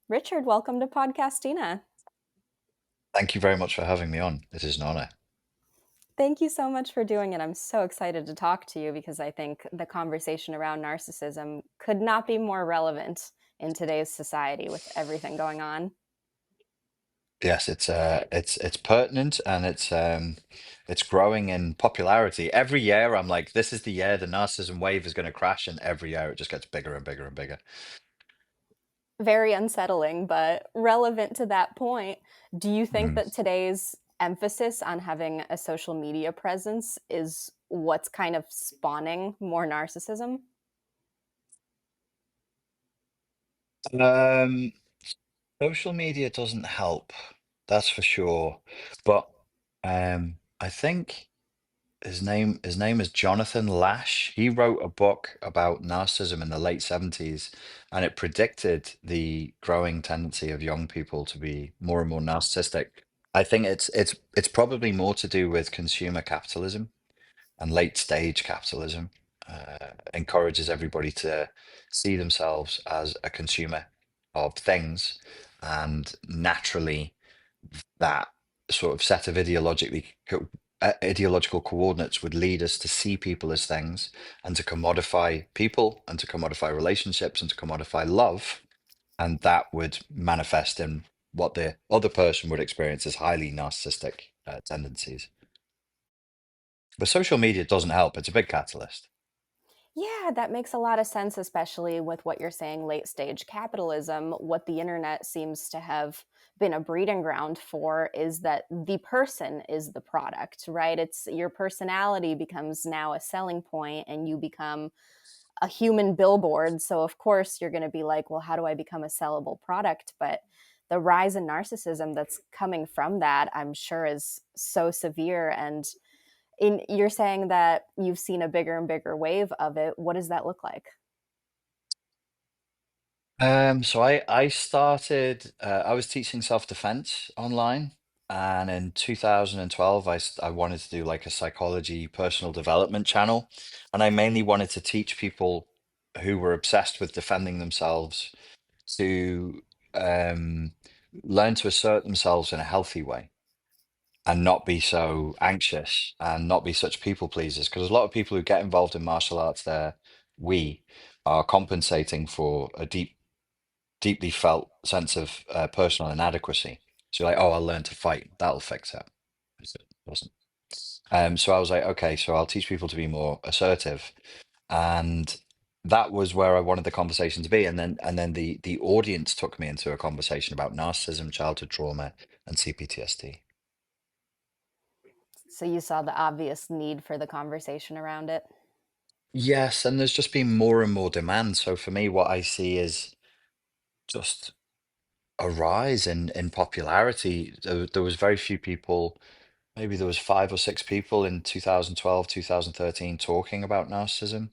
Richard, welcome to Podcastina. Thank you very much for having me on. It is an honor. Thank you so much for doing it. I'm so excited to talk to you because I think the conversation around narcissism could not be more relevant in today's society with everything going on. Yes, it's pertinent and it's growing in popularity. Every year I'm like, this is the year the narcissism wave is going to crash, and every year it just gets bigger and bigger and bigger. Very unsettling, but relevant to that point. Do you think Mm. that today's emphasis on having a social media presence is what's kind of spawning more narcissism? Um, Social media doesn't help, that's for sure. But I think his name is Jonathan Lash. He wrote a book about narcissism in the late 70s, and it predicted the growing tendency of young people to be more and more narcissistic. I think it's probably more to do with consumer capitalism and late stage capitalism. Encourages everybody to see themselves as a consumer of things, and naturally that sort of set of ideological coordinates would lead us to see people as things, and to commodify people, and to commodify relationships, and to commodify love, and that would manifest in what the other person would experience as highly narcissistic tendencies. But social media doesn't help. It's a big catalyst. Yeah, that makes a lot of sense, especially with what you're saying, late stage capitalism. What the internet seems to have been a breeding ground for is that the person is the product, right? It's your personality becomes now a selling point and you become a human billboard. So, of course, you're going to be like, well, how do I become a sellable product? But the rise in narcissism that's coming from that, I'm sure, is so severe. And you're saying that you've seen a bigger and bigger wave of it. What does that look like? So I started. I was teaching self-defense online, and in 2012, I wanted to do like a psychology personal development channel, and I mainly wanted to teach people who were obsessed with defending themselves to um, learn to assert themselves in a healthy way, and not be so anxious and not be such people pleasers. Because a lot of people who get involved in martial arts, we are compensating for a deeply felt sense of personal inadequacy. So you're like, oh, I'll learn to fight. That'll fix it. It doesn't. So I was like, okay, so I'll teach people to be more assertive, and that was where I wanted the conversation to be. And then the audience took me into a conversation about narcissism, childhood trauma, and CPTSD. So you saw the obvious need for the conversation around it. Yes, and there's just been more and more demand. So for me, what I see is just a rise in popularity. There was very few people. Maybe there was five or six people in 2012, 2013 talking about narcissism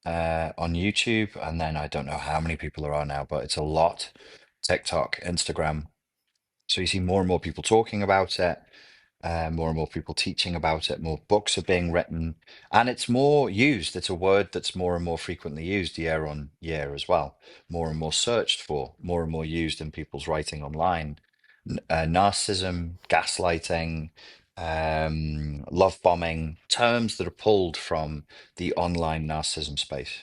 on YouTube, and then I don't know how many people there are now, but it's a lot. TikTok, Instagram. So you see more and more people talking about it, more and more people teaching about it, more books are being written, and it's more used. It's a word that's more and more frequently used year on year as well, more and more searched for, more and more used in people's writing online. Narcissism, gaslighting, love bombing, terms that are pulled from the online narcissism space.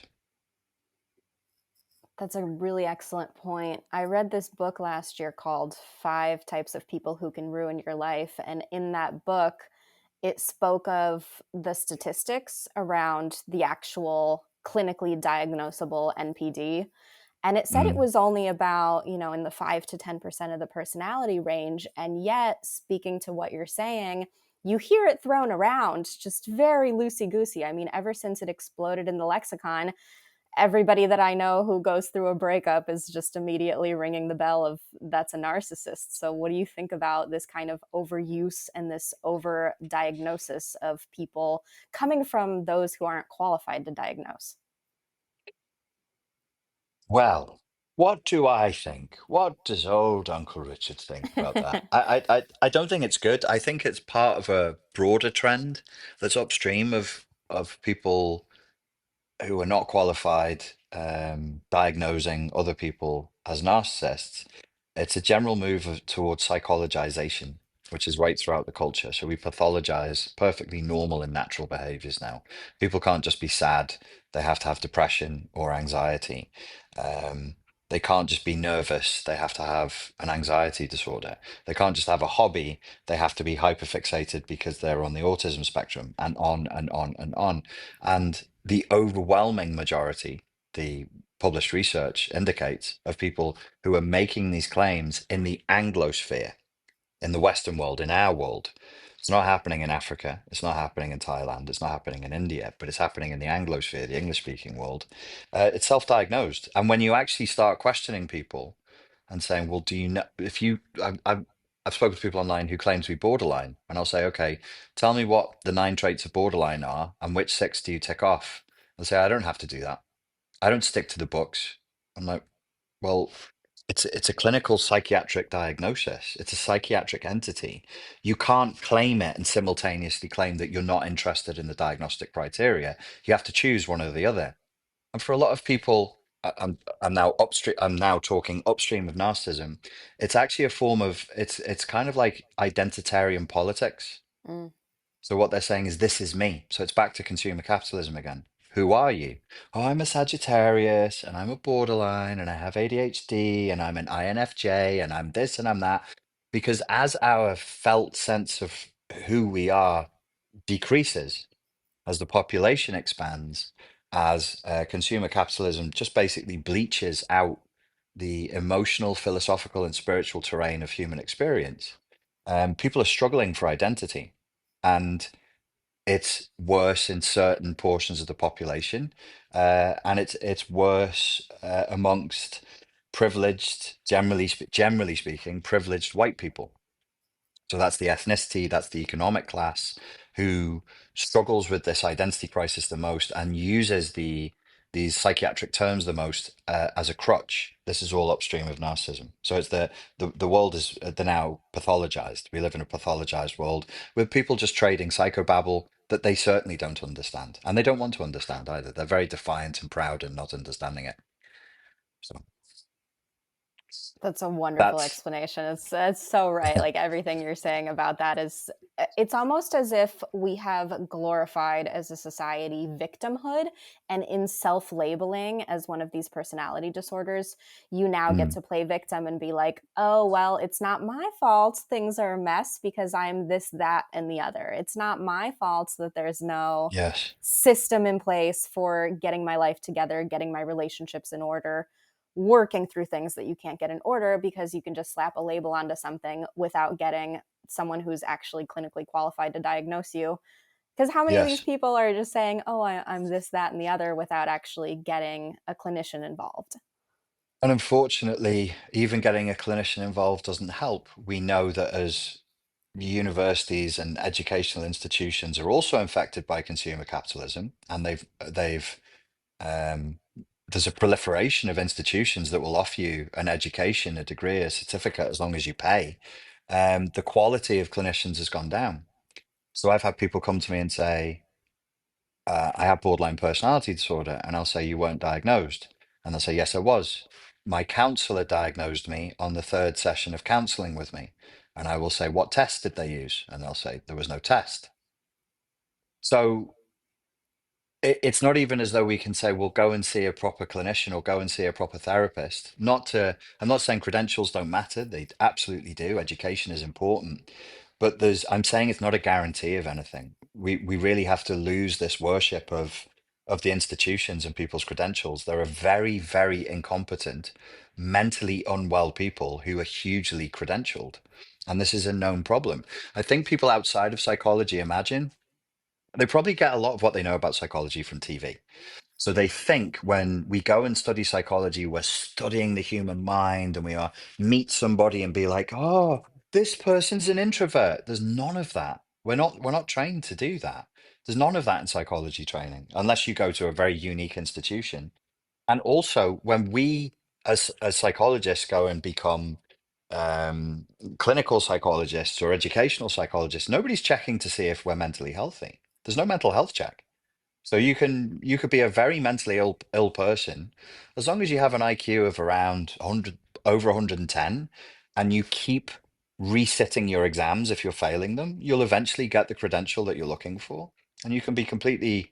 That's a really excellent point. I read this book last year called Five Types of People Who Can Ruin Your Life. And in that book, it spoke of the statistics around the actual clinically diagnosable NPD. And it said it Mm. was only about, in the 5 to 10% of the personality range. And yet, speaking to what you're saying, you hear it thrown around just very loosey goosey. I mean, ever since it exploded in the lexicon, everybody that I know who goes through a breakup is just immediately ringing the bell of that's a narcissist. So, what do you think about this kind of overuse and this over diagnosis of people coming from those who aren't qualified to diagnose? Well, what do I think? What does old Uncle Richard think about that? I don't think it's good. I think it's part of a broader trend that's upstream of people who are not qualified, diagnosing other people as narcissists, it's a general move towards psychologization, which is right throughout the culture. So we pathologize perfectly normal and natural behaviors now. People can't just be sad, they have to have depression or anxiety. Um, they can't just be nervous, they have to have an anxiety disorder. They can't just have a hobby, they have to be hyperfixated because they're on the autism spectrum, and on and on and on. And the overwhelming majority, the published research indicates, of people who are making these claims in the Anglosphere, in the Western world, in our world. It's not happening in Africa. It's not happening in Thailand. It's not happening in India, but it's happening in the Anglosphere, the English speaking world. It's self diagnosed. And when you actually start questioning people and saying, well, do you know, if you, I've spoken to people online who claim to be borderline, and I'll say, okay, tell me what the 9 traits of borderline are and which 6 do you tick off? They'll say, I don't have to do that. I don't stick to the books. I'm like, well, it's a clinical psychiatric diagnosis. It's a psychiatric entity. You can't claim it and simultaneously claim that you're not interested in the diagnostic criteria. You have to choose one or the other. And for a lot of people, I'm now upstream. I'm now talking upstream of narcissism. It's actually a form of it's kind of like identitarian politics. Mm. So what they're saying is, this is me. So it's back to consumer capitalism again. Who are you? Oh, I'm a Sagittarius and I'm a borderline and I have ADHD and I'm an INFJ and I'm this and I'm that. Because as our felt sense of who we are decreases, as the population expands, as consumer capitalism just basically bleaches out the emotional, philosophical, and spiritual terrain of human experience, people are struggling for identity. And it's worse in certain portions of the population, and it's worse amongst privileged, generally speaking, privileged white people. So that's the ethnicity, that's the economic class who struggles with this identity crisis the most and uses these psychiatric terms the most as a crutch. This is all upstream of narcissism. So it's the world is they're now pathologized. We live in a pathologized world with people just trading psychobabble that they certainly don't understand, and they don't want to understand either. They're very defiant and proud and not understanding it. So That's a wonderful that's explanation. It's so right. Like everything you're saying about that is, it's almost as if we have glorified as a society victimhood, and in self-labeling as one of these personality disorders, you now get mm, to play victim and be like, "Oh, well, it's not my fault things are a mess because I'm this, that, and the other. It's not my fault that there's no yes, system in place for getting my life together, getting my relationships in order, working through things that you can't get in order because you can just slap a label onto something without getting someone who's actually clinically qualified to diagnose you." Because how many of these yes. people are just saying, "Oh, I'm this, that, and the other," without actually getting a clinician involved? And unfortunately, even getting a clinician involved doesn't help. We know that as universities and educational institutions are also infected by consumer capitalism, and they've um, there's a proliferation of institutions that will offer you an education, a degree, a certificate as long as you pay. The quality of clinicians has gone down. So I've had people come to me and say, I have borderline personality disorder. And I'll say, you weren't diagnosed. And they'll say, yes, I was. My counselor diagnosed me on the third session of counseling with me. And I will say, what test did they use? And they'll say, there was no test. So it's not even as though we can say, well, go and see a proper clinician or go and see a proper therapist. I'm not saying credentials don't matter. They absolutely do. Education is important. But I'm saying it's not a guarantee of anything. We really have to lose this worship of the institutions and people's credentials. There are very, very incompetent, mentally unwell people who are hugely credentialed. And this is a known problem. I think people outside of psychology imagine they probably get a lot of what they know about psychology from TV. So they think when we go and study psychology, we're studying the human mind and we are meet somebody and be like, oh, this person's an introvert. There's none of that. We're not trained to do that. There's none of that in psychology training, unless you go to a very unique institution. And also when we as psychologists go and become um, clinical psychologists or educational psychologists, nobody's checking to see if we're mentally healthy. There's no mental health check. So you could be a very mentally ill person as long as you have an IQ of around 100, over 110, and you keep resitting your exams if you're failing them, you'll eventually get the credential that you're looking for. And you can be completely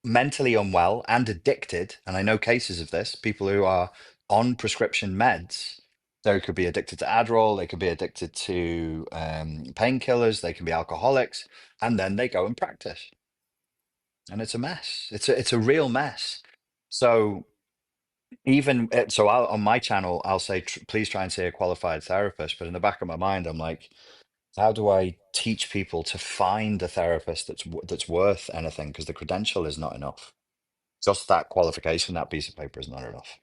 mentally unwell and addicted. And I know cases of this, people who are on prescription meds. They could be addicted to Adderall, they could be addicted to painkillers, they can be alcoholics, and then they go and practice and it's a mess. It's a real mess. So on my channel, I'll say, please try and see a qualified therapist. But in the back of my mind, I'm like, how do I teach people to find a therapist that's worth anything? Because the credential is not enough. Just that qualification, that piece of paper is not enough.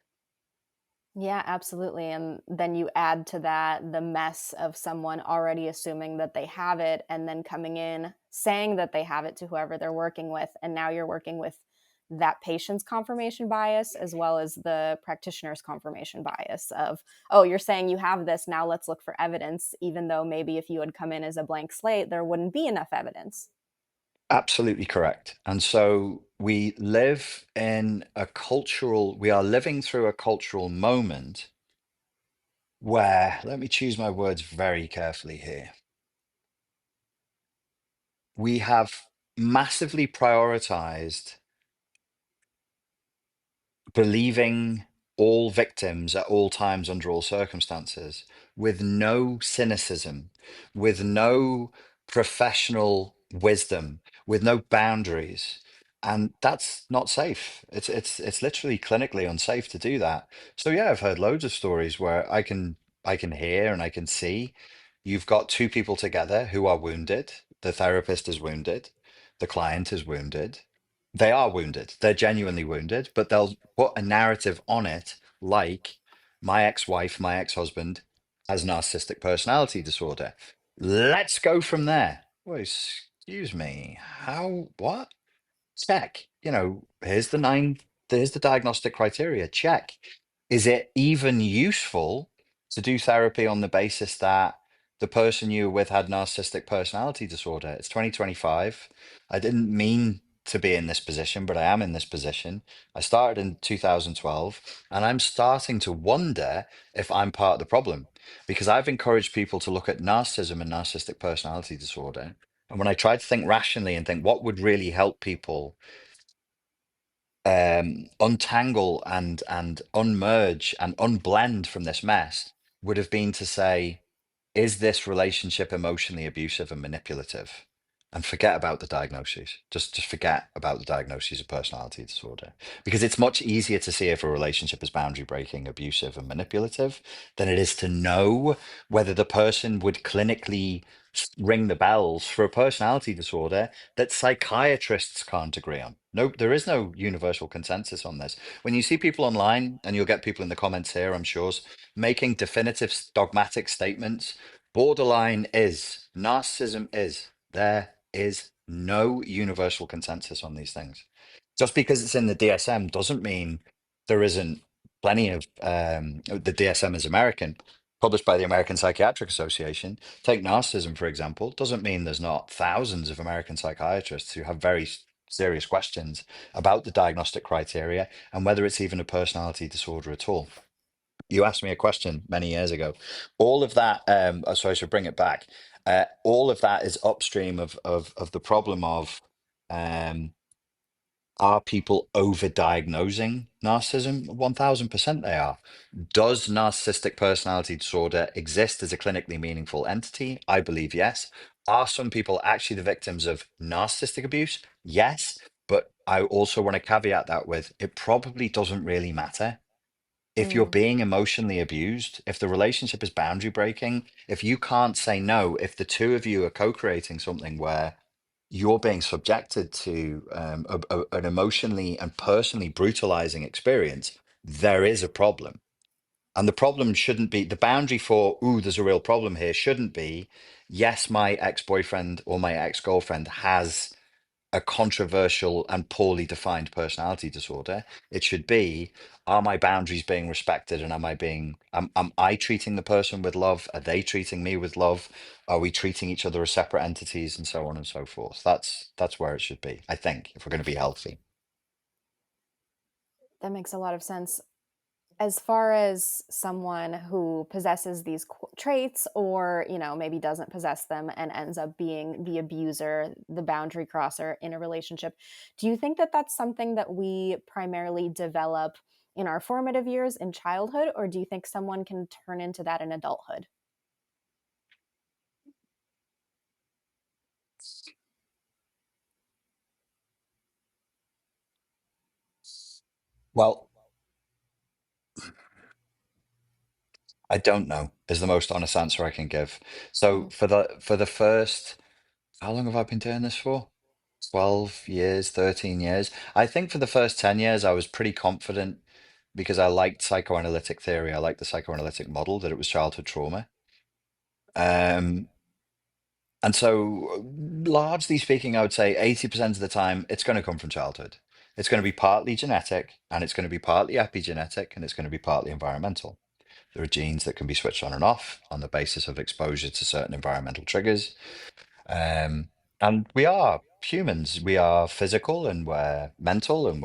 Yeah, absolutely. And then you add to that the mess of someone already assuming that they have it and then coming in saying that they have it to whoever they're working with. And now you're working with that patient's confirmation bias as well as the practitioner's confirmation bias of, oh, you're saying you have this. Now let's look for evidence, even though maybe if you had come in as a blank slate, there wouldn't be enough evidence. Absolutely correct. And so we are living through a cultural moment where, let me choose my words very carefully here. We have massively prioritized believing all victims at all times under all circumstances with no cynicism, with no professional wisdom, with no boundaries. And that's not safe. It's literally clinically unsafe to do that. So yeah, I've heard loads of stories where I can hear and I can see you've got two people together who are wounded. The therapist is wounded, the client is wounded, they are wounded. They're genuinely wounded, but they'll put a narrative on it like my ex-wife, my ex-husband has narcissistic personality disorder. Let's go from there. Well, excuse me. How, what? Check. Here's the diagnostic criteria. Check. Is it even useful to do therapy on the basis that the person you were with had narcissistic personality disorder? It's 2025. I didn't mean to be in this position, but I am in this position. I started in 2012, and I'm starting to wonder if I'm part of the problem because I've encouraged people to look at narcissism and narcissistic personality disorder. And when I try to think rationally and think what would really help people untangle and unmerge and unblend from this mess would have been to say, is this relationship emotionally abusive and manipulative? And forget about the diagnoses. Just forget about the diagnoses of personality disorder. Because it's much easier to see if a relationship is boundary breaking, abusive, and manipulative than it is to know whether the person would clinically ring the bells for a personality disorder that psychiatrists can't agree on. No, there is no universal consensus on this. When you see people online, and you'll get people in the comments here, I'm sure, making definitive dogmatic statements, borderline is, narcissism is, there is no universal consensus on these things. Just because it's in the DSM doesn't mean there isn't plenty of the DSM is American, published by the American Psychiatric Association. Take narcissism, for example, doesn't mean there's not thousands of American psychiatrists who have very serious questions about the diagnostic criteria and whether it's even a personality disorder at all. You asked me a question many years ago. All of that, so I should bring it back. All of that is upstream of the problem of um, are people overdiagnosing narcissism? 1000% they are. Does narcissistic personality disorder exist as a clinically meaningful entity? I believe yes. Are some people actually the victims of narcissistic abuse? Yes. But I also want to caveat that with it probably doesn't really matter if you're Mm. being emotionally abused, if the relationship is boundary breaking, if you can't say no, if the two of you are co-creating something where you're being subjected to an emotionally and personally brutalizing experience, there is a problem. And the problem shouldn't be the boundary for, ooh, there's a real problem here, shouldn't be, yes, my ex-boyfriend or my ex-girlfriend has a controversial and poorly defined personality disorder. It should be, are my boundaries being respected, and am I treating the person with love? Are they treating me with love? Are we treating each other as separate entities, and so on and so forth? That's where it should be, I think, if we're going to be healthy. That makes a lot of sense. As far as someone who possesses these traits, or maybe doesn't possess them and ends up being the abuser, the boundary crosser in a relationship, do you think that that's something that we primarily develop in our formative years in childhood, or do you think someone can turn into that in adulthood? Well, I don't know is the most honest answer I can give. So Mhm. for the first, how long have I been doing this for? 12 years, 13 years. I think for the first 10 years I was pretty confident because I liked psychoanalytic theory. I liked the psychoanalytic model that it was childhood trauma. Um, and so largely speaking, I would say 80% of the time it's going to come from childhood. It's going to be partly genetic, and it's going to be partly epigenetic, and it's going to be partly environmental. There are genes that can be switched on and off on the basis of exposure to certain environmental triggers. Um, and we are humans. We are physical and we're mental, and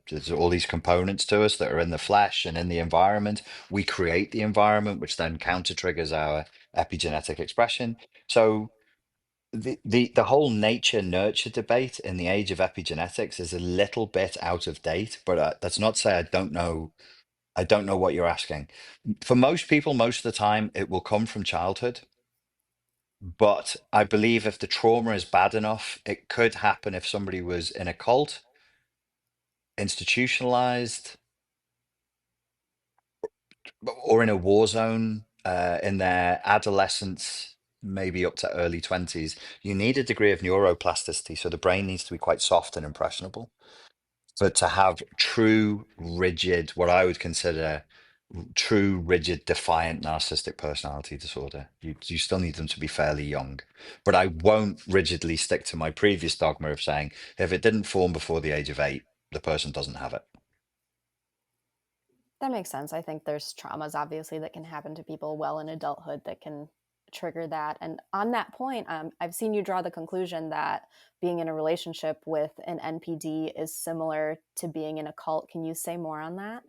there's all these components to us that are in the flesh and in the environment. We create the environment, which then counter triggers our epigenetic expression. So the whole nature nurture debate in the age of epigenetics is a little bit out of date, but that's not to say I don't know. I don't know what you're asking. For most people, most of the time, it will come from childhood. But I believe if the trauma is bad enough, it could happen if somebody was in a cult, institutionalized, or in a war zone in their adolescence, maybe up to early 20s. You need a degree of neuroplasticity. So the brain needs to be quite soft and impressionable. But to have true, rigid, what I would consider true, rigid, defiant narcissistic personality disorder, you still need them to be fairly young. But I won't rigidly stick to my previous dogma of saying if it didn't form before the age of 8, the person doesn't have it. That makes sense. I think there's traumas obviously that can happen to people well in adulthood that can trigger that. And on that point, I've seen you draw the conclusion that being in a relationship with an NPD is similar to being in a cult. Can you say more on that?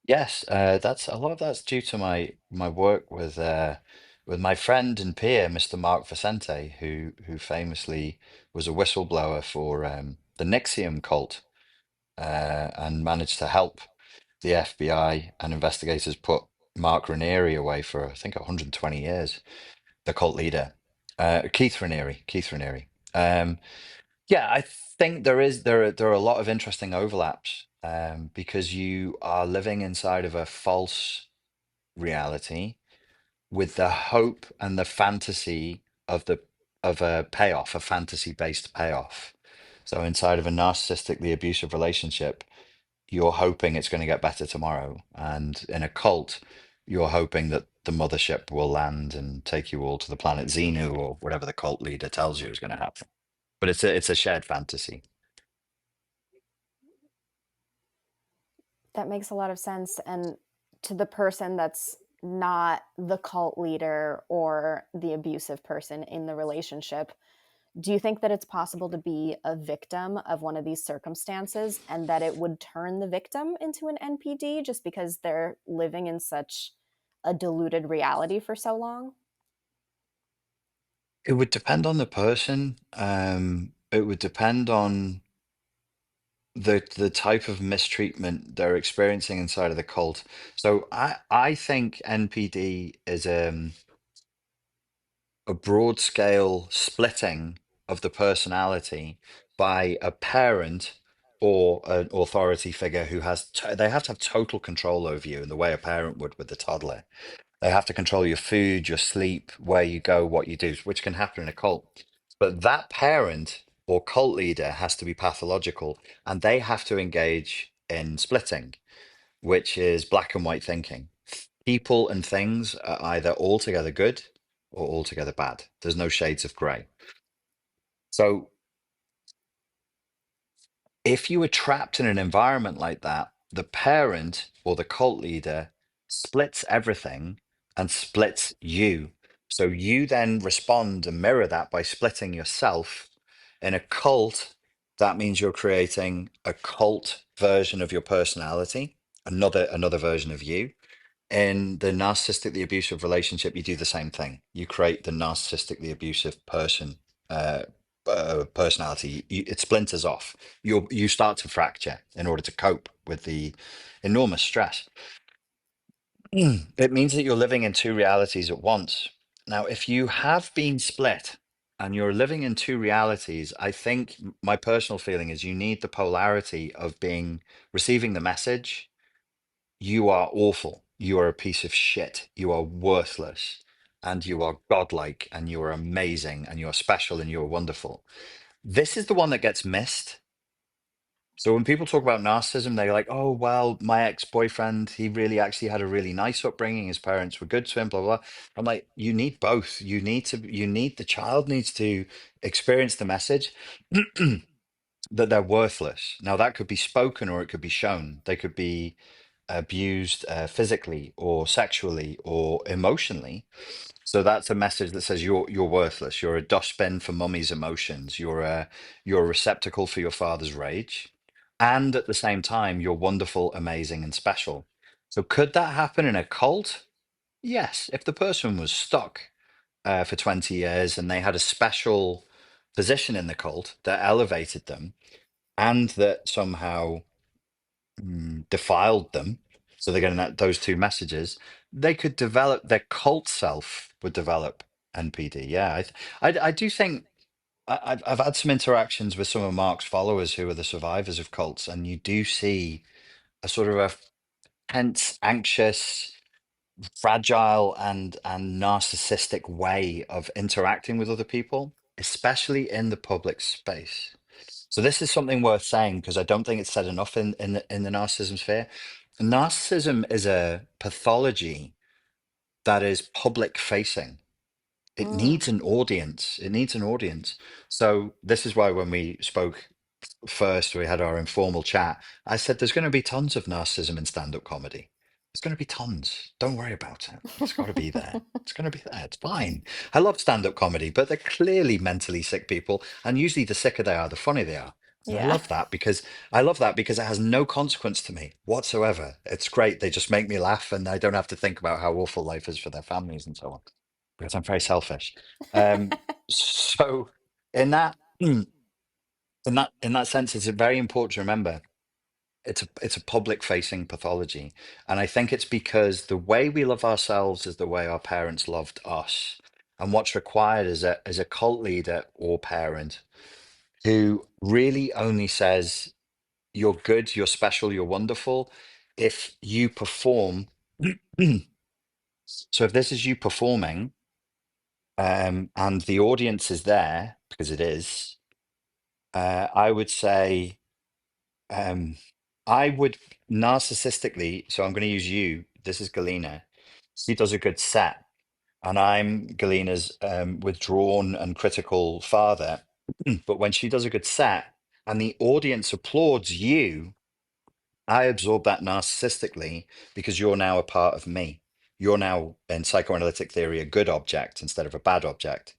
Yes, that's a lot of that's due to my work with my friend and peer, Mr. Mark Vicente, who famously was a whistleblower for the Nixium cult and managed to help the FBI and investigators put Mark Raniere away for I think 120 years, the cult leader, Keith Raniere. Um, yeah, I think there are a lot of interesting overlaps because you are living inside of a false reality with the hope and the fantasy of a payoff, a fantasy-based payoff. So inside of a narcissistically abusive relationship, you're hoping it's going to get better tomorrow. And in a cult, you're hoping that the mothership will land and take you all to the planet Xenu or whatever the cult leader tells you is going to happen. But it's a shared fantasy. That makes a lot of sense. And to the person that's not the cult leader or the abusive person in the relationship, do you think that it's possible to be a victim of one of these circumstances and that it would turn the victim into an NPD just because they're living in such a diluted reality for so long? It would depend on the person. It would depend on the type of mistreatment they're experiencing inside of the cult. So I think NPD is a broad scale splitting of the personality by a parent or an authority figure who they have to have total control over you in the way a parent would with the toddler. They have to control your food, your sleep, where you go, what you do, which can happen in a cult. But that parent or cult leader has to be pathological, and they have to engage in splitting, which is black and white thinking. People and things are either altogether good or altogether bad. There's no shades of grey. So If you were trapped in an environment like that, the parent or the cult leader splits everything and splits you. So you then respond and mirror that by splitting yourself. In a cult, that means you're creating a cult version of your personality, another version of you. In the narcissistically abusive relationship, you do the same thing. You create the narcissistically abusive uh, personality. It splinters off. You start to fracture in order to cope with the enormous stress. It means that you're living in two realities at once. Now, if you have been split and you're living in two realities, I think my personal feeling is you need the polarity of being receiving the message, you are awful. You are a piece of shit. You are worthless. And you are godlike. And you are amazing. And you are special. And you are wonderful. This is the one that gets missed. So when people talk about narcissism, they're like, oh, well, my ex-boyfriend, he really actually had a really nice upbringing. His parents were good to him, blah, blah, blah. I'm like, you need both. The child needs to experience the message that they're worthless. Now, that could be spoken or it could be shown. They could be abused physically or sexually or emotionally. So that's a message that says you're worthless. You're a dustbin for mummy's emotions. You're a receptacle for your father's rage, and at the same time, you're wonderful, amazing, and special. So could that happen in a cult? Yes, if the person was stuck for 20 years and they had a special position in the cult that elevated them and that somehow defiled them, so they're getting those two messages, they could develop their cult self would develop NPD. Yeah, I do think I've had some interactions with some of Mark's followers who are the survivors of cults, and you do see a sort of a tense, anxious, fragile, and narcissistic way of interacting with other people, especially in the public space. So this is something worth saying because I don't think it's said enough in the narcissism sphere. Narcissism is a pathology that is public facing. It Mm. needs an audience. It needs an audience. So this is why when we spoke first, we had our informal chat. I said there's going to be tons of narcissism in stand-up comedy. There's going to be tons. Don't worry about it. It's got to be there. It's going to be there. It's fine. I love stand-up comedy, but they're clearly mentally sick people, and usually the sicker they are, the funnier they are. And Yeah. I love that because it has no consequence to me whatsoever. It's great. They just make me laugh, and I don't have to think about how awful life is for their families and so on because I'm very selfish. So in that in that sense, it's very important to remember it's a public facing pathology, and I think it's because the way we love ourselves is the way our parents loved us, and what's required is a cult leader or parent who really only says you're good, you're special, you're wonderful if you perform. So if this is you performing, and the audience is there because it is, I would say, um, I would narcissistically. So I'm going to use you. This is Galena. She does a good set, and I'm Galena's withdrawn and critical father. But when she does a good set, and the audience applauds you, I absorb that narcissistically because you're now a part of me. You're now, in psychoanalytic theory, a good object instead of a bad object.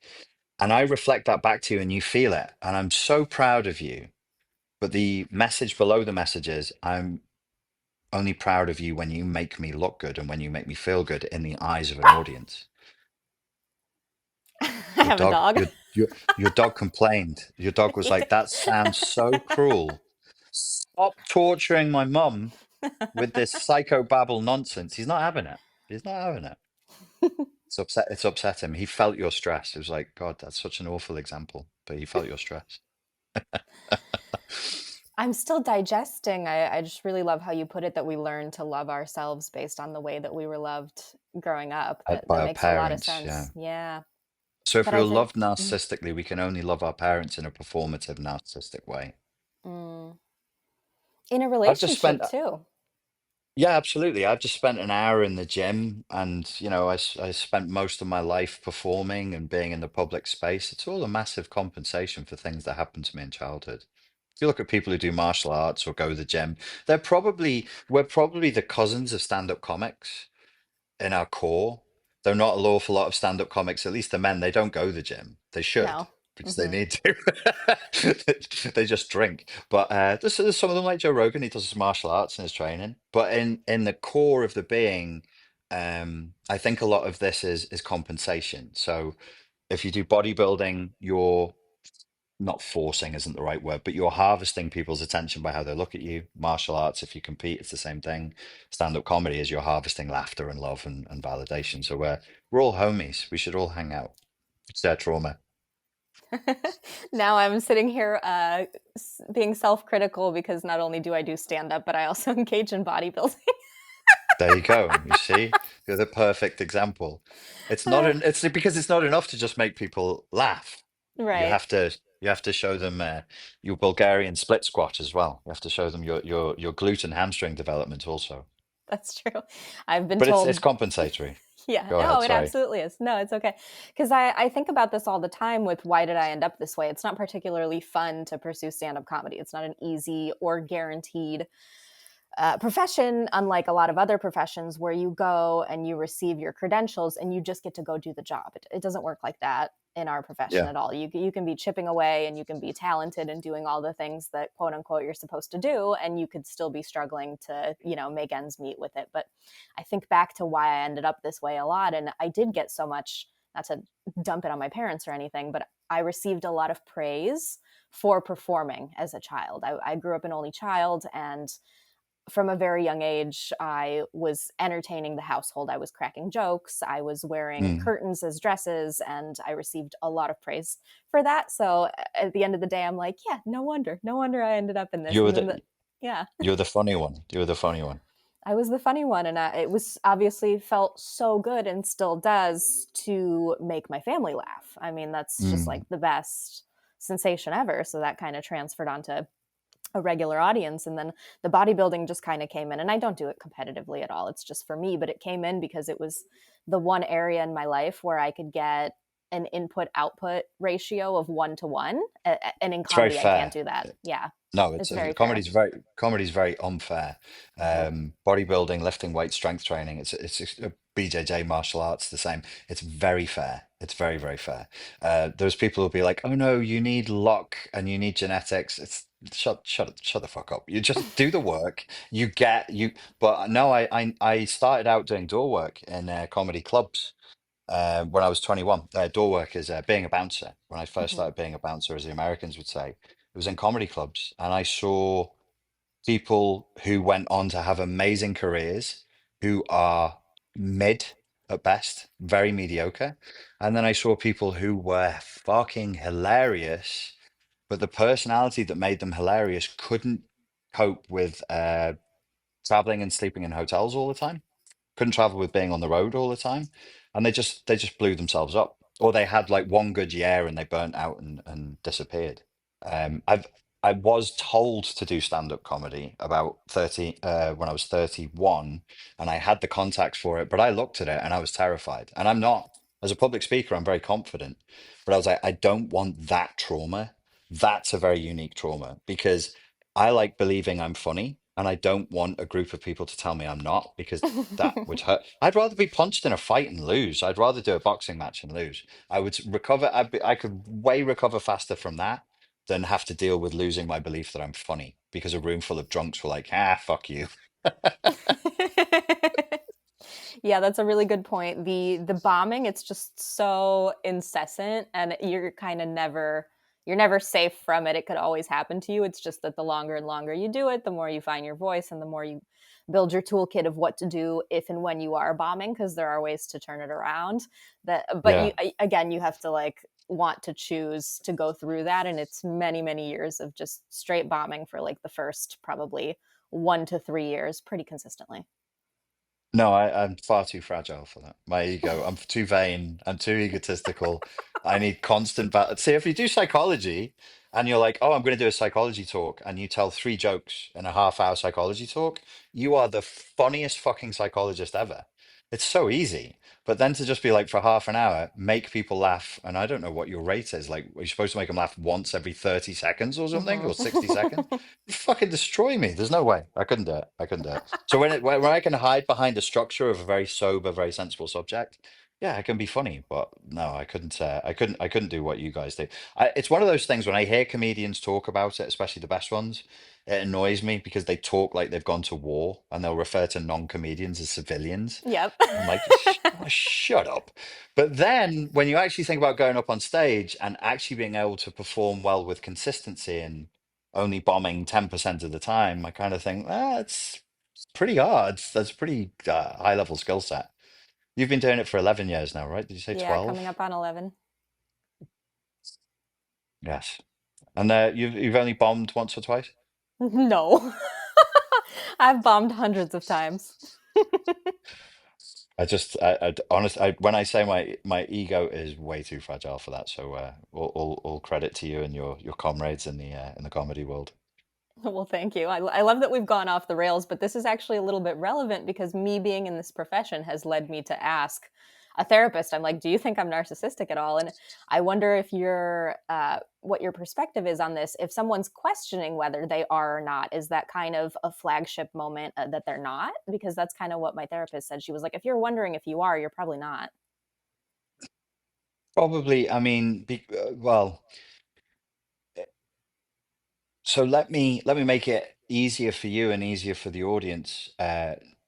And I reflect that back to you and you feel it. And I'm so proud of you. But the message below the message is I'm only proud of you when you make me look good and when you make me feel good in the eyes of an audience. I Your have a dog, dog. your dog complained. Your dog was like, that sounds so cruel. Stop torturing my mum with this psychobabble nonsense. He's not having it. He's not having it. It's upset him. He felt your stress. It was like, God, that's such an awful example. But he felt your stress. I'm still digesting. I just really love how you put it that we learn to love ourselves based on the way that we were loved growing up. That By our makes a lot of parents, yeah. sense. Yeah. So if But we I were think loved narcissistically, we can only love our parents in a performative narcissistic way. mm, in a I've just spent, relationship too. yeah, absolutely. I've just spent an hour in the gym and, I spent most of my life performing and being in the public space. It's all a massive compensation for things that happened to me in childhood. If you look at people who do martial arts or go to the gym, we're probably the cousins of stand-up comics in our core. There are not an awful lot of stand-up comics, at least the men, they don't go to the gym. They should, No. because they Hmm. need to. They just drink. But there's some of them like Joe Rogan, he does his martial arts and his training. But in the core of the being, I think a lot of this is compensation. So if you do bodybuilding, you're not forcing isn't the right word, but you're harvesting people's attention by how they look at you. Martial arts, if you compete, it's the same thing. Stand-up comedy is you're harvesting laughter and love and validation. So we're all homies. We should all hang out. It's their trauma. Now I'm sitting here being self-critical because not only do I do stand-up, but I also engage in bodybuilding. There you go. You see, you're the perfect example. It's because it's not enough to just make people laugh. You Right. have to you have to show them your Bulgarian split squat as well. You have to show them your glute and hamstring development also. That's true. I've been But it's told. compensatory. Yeah, Go no, ahead, it sorry. absolutely is. No, it's okay. Because I think about this all the time with why did I end up this way? It's not particularly fun to pursue stand up comedy. It's not an easy or guaranteed profession, unlike a lot of other professions where you go and you receive your credentials and you just get to go do the job. It doesn't work like that in our profession Yeah. at all. You can be chipping away and you can be talented and doing all the things that quote unquote you're supposed to do, and you could still be struggling to, make ends meet with it. But I think back to why I ended up this way a lot, and I did get so much, not to dump it on my parents or anything, but I received a lot of praise for performing as a child. I grew up an only child, and from a very young age, I was entertaining the household. I was cracking jokes. I was wearing Mm. curtains as dresses, and I received a lot of praise for that. So at the end of the day, I'm like, yeah, no wonder I ended up in this. You were And then, the yeah, you're the funny one. You were the funny one. I was the funny one, and it was obviously felt so good, and still does, to make my family laugh. I mean, that's just Mm. like the best sensation ever. So that kind of transferred onto a regular audience, and then the bodybuilding just kind of came in, and I don't do it competitively at all, it's just for me, but it came in because it was the one area in my life where I could get an input output ratio of 1 to 1, and in It's very comedy I can't fair. do that. Yeah, No, it's it's very fair. comedy's very unfair. Hmm. Bodybuilding, lifting weight, strength training, it's BJJ martial arts the same. It's very fair. It's very, very fair. There's people who'll be like, "Oh no, you need luck and you need genetics." It's shut the fuck up. You just do the work. But no, I started out doing door work in comedy clubs when I was 21. Door work is being a bouncer. When I first Hmm. started being a bouncer, as the Americans would say, it was in comedy clubs, and I saw people who went on to have amazing careers who are mid at best, very mediocre. And then I saw people who were fucking hilarious, but the personality that made them hilarious couldn't cope with traveling and sleeping in hotels all the time, couldn't travel with being on the road all the time, and they just blew themselves up, or they had like one good year and they burnt out and disappeared. I've I was told to do stand-up comedy about 30 when I was 31, and I had the contacts for it, but I looked at it and I was terrified. And I'm not, as a public speaker, I'm very confident, but I was like, I don't want that trauma. That's a very unique trauma because I like believing I'm funny, and I don't want a group of people to tell me I'm not because that would hurt. I'd rather be punched in a fight and lose. I'd rather do a boxing match and lose. I would recover. I could way recover faster from that than have to deal with losing my belief that I'm funny because a room full of drunks were like, ah, fuck you. Yeah, that's a really good point. The bombing, it's just so incessant, and you're never safe from it. It could always happen to you. It's just that the longer and longer you do it, the more you find your voice and the more you build your toolkit of what to do if and when you are bombing, because there are ways to turn it around. But Yeah. again, you have to like want to choose to go through that, and it's many, many years of just straight bombing for like the first probably 1 to 3 years pretty consistently. No, I'm far too fragile for that. My ego, I'm too vain, I'm too egotistical. I need constant See, if you do psychology and you're like, oh, I'm going to do a psychology talk, and you tell 3 jokes in a half-hour psychology talk, you are the funniest fucking psychologist ever. It's so easy. But then to just be like for half an hour, make people laugh, and I don't know what your rate is. Like, are you supposed to make them laugh once every 30 seconds or something, or 60 seconds? Mhm. You fucking destroy me. There's no way. I couldn't do it. I couldn't do it. So when I can hide behind the structure of a very sober, very sensible subject, yeah, I can be funny. But no, I couldn't do what you guys do. It's one of those things when I hear comedians talk about it, especially the best ones. It annoys me because they talk like they've gone to war and they'll refer to non-comedians as civilians. Yep. I'm like, oh, shut up. But then when you actually think about going up on stage and actually being able to perform well with consistency and only bombing 10% of the time, I kind of think, it's pretty hard. That's a pretty high level skill set. You've been doing it for 11 years now, right? Did you say Yeah, coming 12? up on 11. Yes. And you've only bombed once or twice? No. I've bombed hundreds of times. Honestly, when I say my ego is way too fragile for that. So all credit to you and your comrades in the comedy world. Well, thank you. I love that we've gone off the rails, but this is actually a little bit relevant because me being in this profession has led me to ask a therapist. I'm like, do you think I'm narcissistic at all? And I wonder if what your perspective is on this. If someone's questioning whether they are or not, is that kind of a flagship moment that they're not? Because that's kind of what my therapist said. She was like, if you're wondering if you are, you're probably not. Probably, I mean, well, so let me make it easier for you and easier for the audience.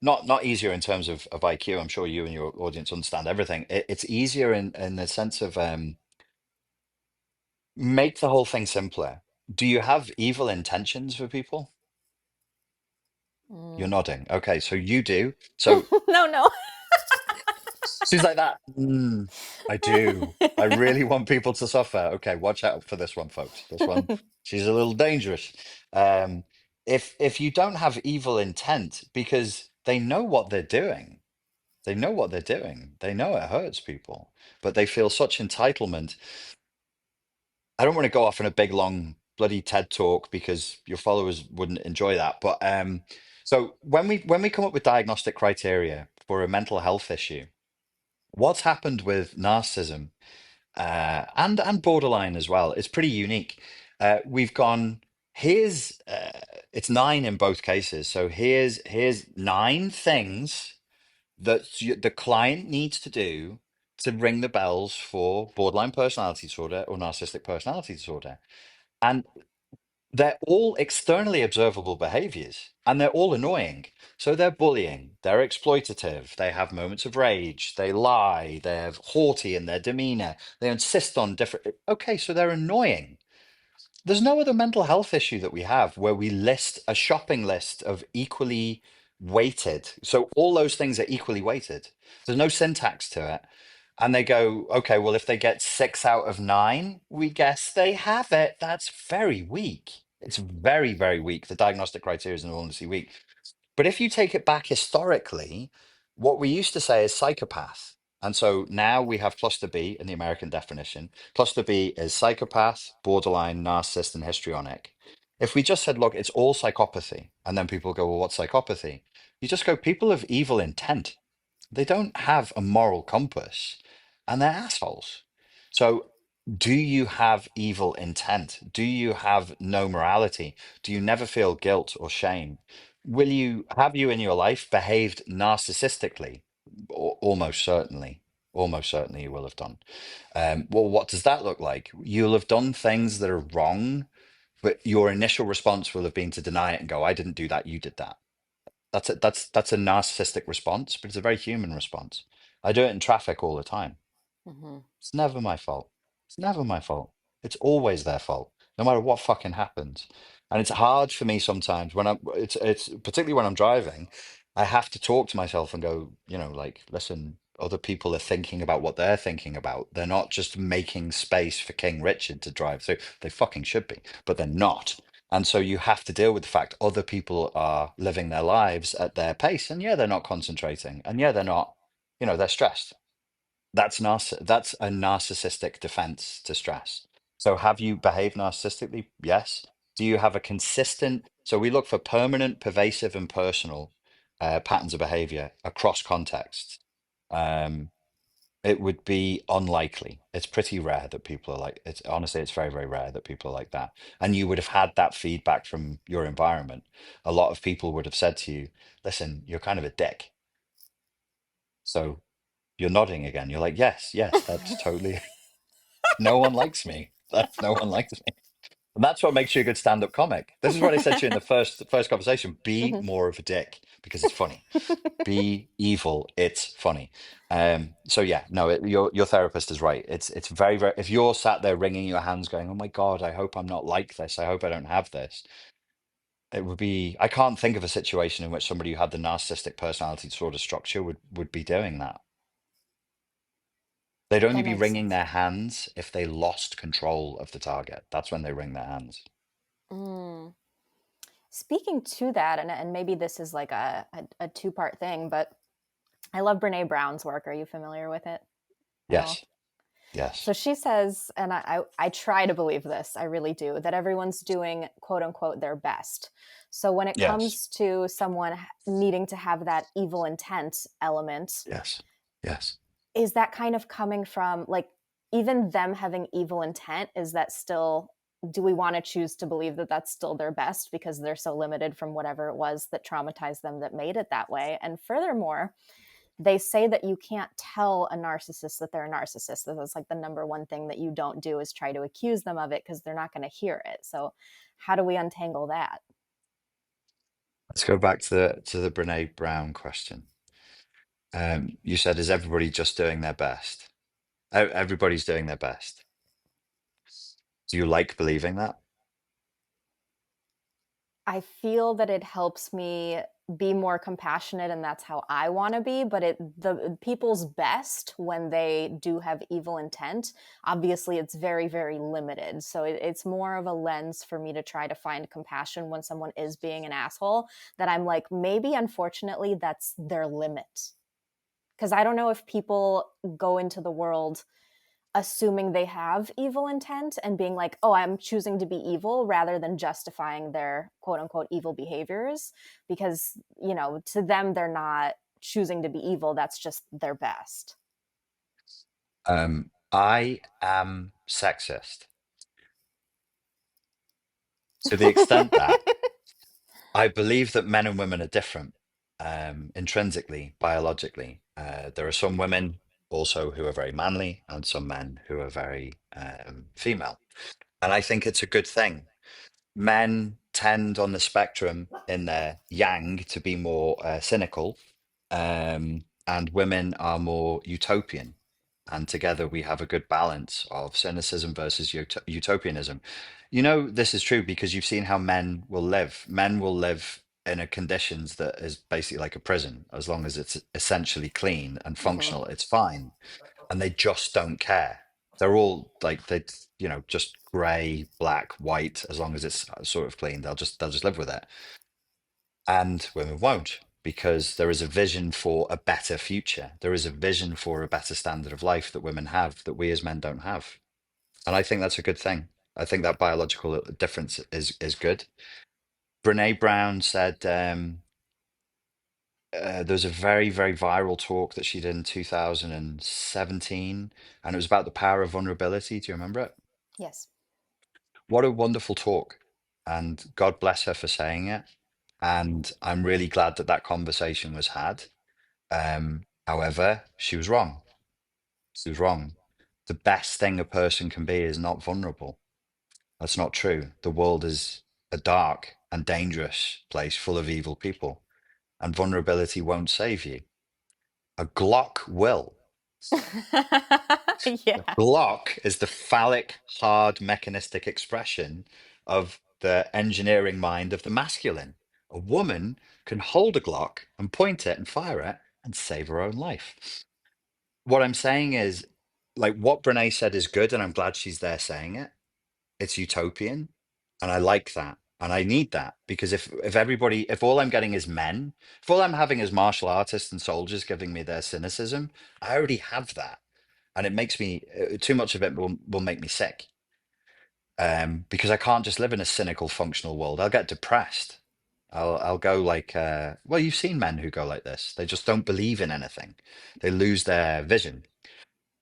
Not easier in terms of IQ. I'm sure you and your audience understand everything. It's easier in the sense of make the whole thing simpler. Do you have evil intentions for people? You're Mm. nodding. Okay, so you do. So No, no. she's like that. I do. I really want people to suffer. Okay, watch out for this one, folks. This one, she's a little dangerous. Um, if you don't have evil intent, because they know what they're doing, they know what they're doing. They know it hurts people, but they feel such entitlement. I don't want to go off in a big long bloody TED talk because your followers wouldn't enjoy that. But so when we come up with diagnostic criteria for a mental health issue, what's happened with narcissism and borderline as well? It's pretty unique. We've gone here's it's nine in both cases. So here's nine things that the client needs to do to ring the bells for borderline personality disorder or narcissistic personality disorder. And they're all externally observable behaviors and they're all annoying. So they're bullying, they're exploitative, they have moments of rage, they lie, they're haughty in their demeanor, they insist on different. Okay, so they're annoying. There's no other mental health issue that we have where we list a shopping list of equally weighted. So all those things are equally weighted. There's no syntax to it. And they go, okay, well, if they get 6 out of 9, we guess they have it. That's very weak. It's very, very weak. The diagnostic criteria is enormously weak. But if you take it back historically, what we used to say is psychopath. And so now we have cluster B in the American definition. Cluster B is psychopath, borderline, narcissist, and histrionic. If we just said, look, it's all psychopathy, and then people go, well, what's psychopathy? You just go, people of evil intent. They don't have a moral compass and they're assholes. So, do you have evil intent? Do you have no morality? Do you never feel guilt or shame? Will you have you in your life behaved narcissistically? Almost certainly. Almost certainly you will have done. Well, what does that look like? You'll have done things that are wrong, but your initial response will have been to deny it and go, I didn't do that, you did that. That's a narcissistic response, but it's a very human response. I do it in traffic all the time. Mhm. It's never my fault. It's never my fault. It's always their fault, no matter what fucking happens. And it's hard for me sometimes when it's particularly when I'm driving, I have to talk to myself and go, like, listen, other people are thinking about what they're thinking about. They're not just making space for King Richard to drive through. They fucking should be, but they're not. And so you have to deal with the fact other people are living their lives at their pace. And yeah, they're not concentrating. And yeah, they're not, they're stressed. That's a narcissistic defense to stress. So have you behaved narcissistically? Yes. Do you have a consistent, so we look for permanent, pervasive, and personal patterns of behavior across contexts. Um, it would be unlikely. It's pretty rare that people are like, it's honestly, it's very, very rare that people are like that. And you would have had that feedback from your environment. A lot of people would have said to you, listen, you're kind of a dick. So you're nodding again. You're like, yes, yes, that's totally, no one likes me. That's no one likes me. And that's what makes you a good stand-up comic. This is what I said to you in the first conversation. Be Mhm. more of a dick because it's funny. Be evil. It's funny. So yeah, no, your therapist is right. It's very, very. If you're sat there wringing your hands, going, "Oh my God, I hope I'm not like this. I hope I don't have this." It would be. I can't think of a situation in which somebody who had the narcissistic personality disorder structure would be doing that. They'd only That be makes wringing sense. their hands if they lost control of the target. That's when they wring their hands. Mm. Speaking to that, and maybe this is like a two-part thing, but I love Brene Brown's work. Are you familiar with it at all? Yes. Yes. So she says, and I try to believe this, I really do, that everyone's doing quote unquote their best. So when it Yes. comes to someone needing to have that evil intent element, Yes. Yes. is that kind of coming from like even them having evil intent? Is that still, do we want to choose to believe that that's still their best because they're so limited from whatever it was that traumatized them that made it that way? And furthermore, they say that you can't tell a narcissist that they're a narcissist. That's like the number one thing that you don't do is try to accuse them of it because they're not going to hear it. So how do we untangle that? Let's go back to the Brene Brown question. You said, is everybody just doing their best? Everybody's doing their best. Do you like believing that? I feel that it helps me be more compassionate and that's how I want to be, but the people's best when they do have evil intent, obviously it's very very limited. So it's more of a lens for me to try to find compassion when someone is being an asshole, that I'm like maybe unfortunately that's their limit. Cuz I don't know if people go into the world assuming they have evil intent and being like, oh, I'm choosing to be evil rather than justifying their quote unquote evil behaviors. Because, you know, to them, they're not choosing to be evil. That's just their best. I am sexist to the extent that I believe that men and women are different, intrinsically, biologically. There are some women also who are very manly and some men who are very female. And I think it's a good thing. Men tend on the spectrum in their yang to be more cynical, and women are more utopian. And together we have a good balance of cynicism versus utopianism. You know, this is true because you've seen how men will live. Men will live in a conditions that is basically like a prison. As long as it's essentially clean and Mm-hmm. functional, it's fine. And they just don't care. They're all like just gray, black, white. As long as it's sort of clean, they'll just live with it. And women won't, because there is a vision for a better future. There is a vision for a better standard of life that women have that we as men don't have. And I think that's a good thing. I think that biological difference is good. Brene Brown said there was a very, very viral talk that she did in 2017, and it was about the power of vulnerability. Do you remember it? Yes. What a wonderful talk. And God bless her for saying it. And I'm really glad that that conversation was had. However, she was wrong. She was wrong. The best thing a person can be is not vulnerable. That's not true. The world is a dark and dangerous place full of evil people, and vulnerability won't save you. A Glock will. A Yeah. Glock is the phallic, hard, mechanistic expression of the engineering mind of the masculine. A woman can hold a Glock and point it and fire it and save her own life. What I'm saying is, like what Brene said is good, and I'm glad she's there saying it. It's utopian, and I like that, and I need that because if all I'm getting is men, if all I'm having is martial artists and soldiers giving me their cynicism, I already have that, and it makes me too much of it will make me sick. Because I can't just live in a cynical, functional world. I'll get depressed. I'll go like well, you've seen men who go like this. They just don't believe in anything. They lose their vision.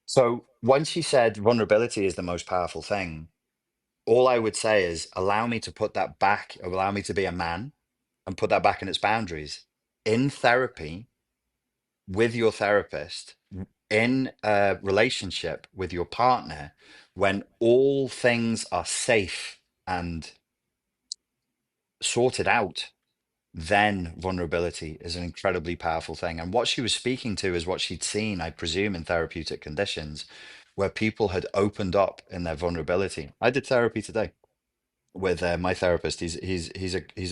So once you said vulnerability is the most powerful thing, all I would say is allow me to put that back, allow me to be a man and put that back in its boundaries. In therapy, with your therapist, in a relationship with your partner, when all things are safe and sorted out, then vulnerability is an incredibly powerful thing. And what she was speaking to is what she'd seen, I presume, in therapeutic conditions where people had opened up in their vulnerability. I did therapy today with my therapist. He's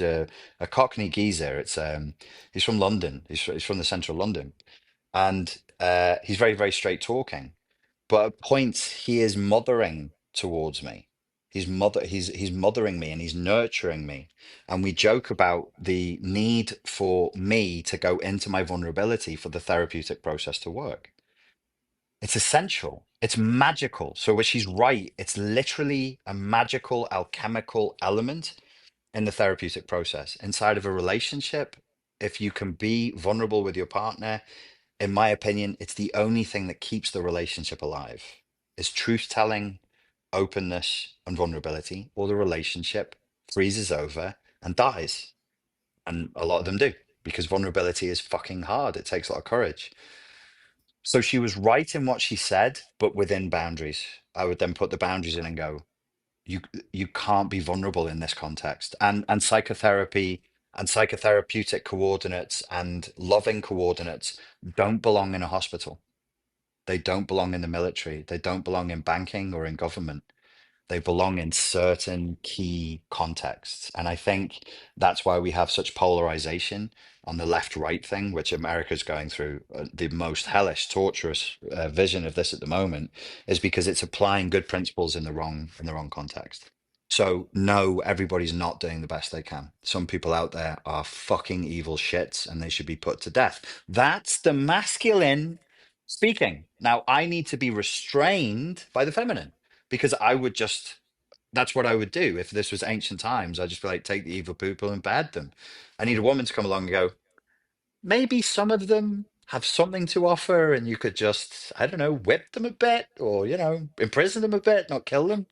a Cockney geezer. He's from London. He's from the central London, and he's very very straight talking. But at points he is mothering towards me. He's mothering me and he's nurturing me. And we joke about the need for me to go into my vulnerability for the therapeutic process to work. It's essential. It's magical. So where she's right, it's literally a magical alchemical element in the therapeutic process. Inside of a relationship, if you can be vulnerable with your partner, in my opinion, it's the only thing that keeps the relationship alive. Is truth telling, openness, and vulnerability, or the relationship freezes over and dies. And a lot of them do, because vulnerability is fucking hard. It takes a lot of courage. So she was right in what she said, but within boundaries. I would then put the boundaries in and go, you you can't be vulnerable in this context. And psychotherapy and psychotherapeutic coordinates and loving coordinates don't belong in a hospital. They don't belong in the military. They don't belong in banking or in government. They belong in certain key contexts. And I think that's why we have such polarization on the left right thing, which America's going through the most hellish, torturous vision of this at the moment, is because it's applying good principles in the wrong context. So no, everybody's not doing the best they can. Some people out there are fucking evil shits and they should be put to death. That's the masculine speaking. Now I need to be restrained by the feminine because I would just that's what I would do if this was ancient times. I'd just be like, take the evil people and bad them. I need a woman to come along and go, maybe some of them have something to offer, and you could just, I don't know, whip them a bit or, imprison them a bit, not kill them.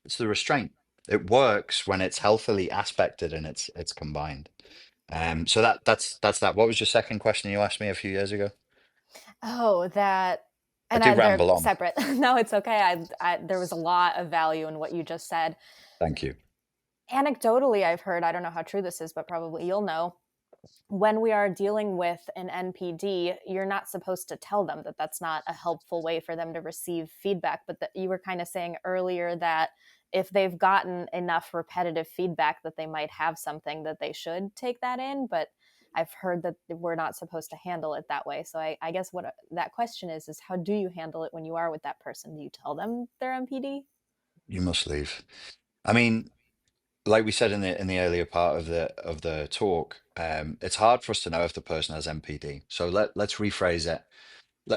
It's the restraint. It works when it's healthily aspected and it's combined. So that's that. What was your second question you asked me a few years ago? Oh, that, I and do they're ramble on. separate. No, it's okay. There was a lot of value in what you just said. Thank you. Anecdotally, I've heard, I don't know how true this is, but probably you'll know, when we are dealing with an NPD, you're not supposed to tell them that that's not a helpful way for them to receive feedback. But that you were kind of saying earlier that if they've gotten enough repetitive feedback that they might have something that they should take that in. But I've heard that we're not supposed to handle it that way. So I guess what that question is how do you handle it when you are with that person? Do you tell them they're NPD? You must leave. I mean, like we said in the earlier part of the talk, it's hard for us to know if the person has MPD. So let's rephrase it.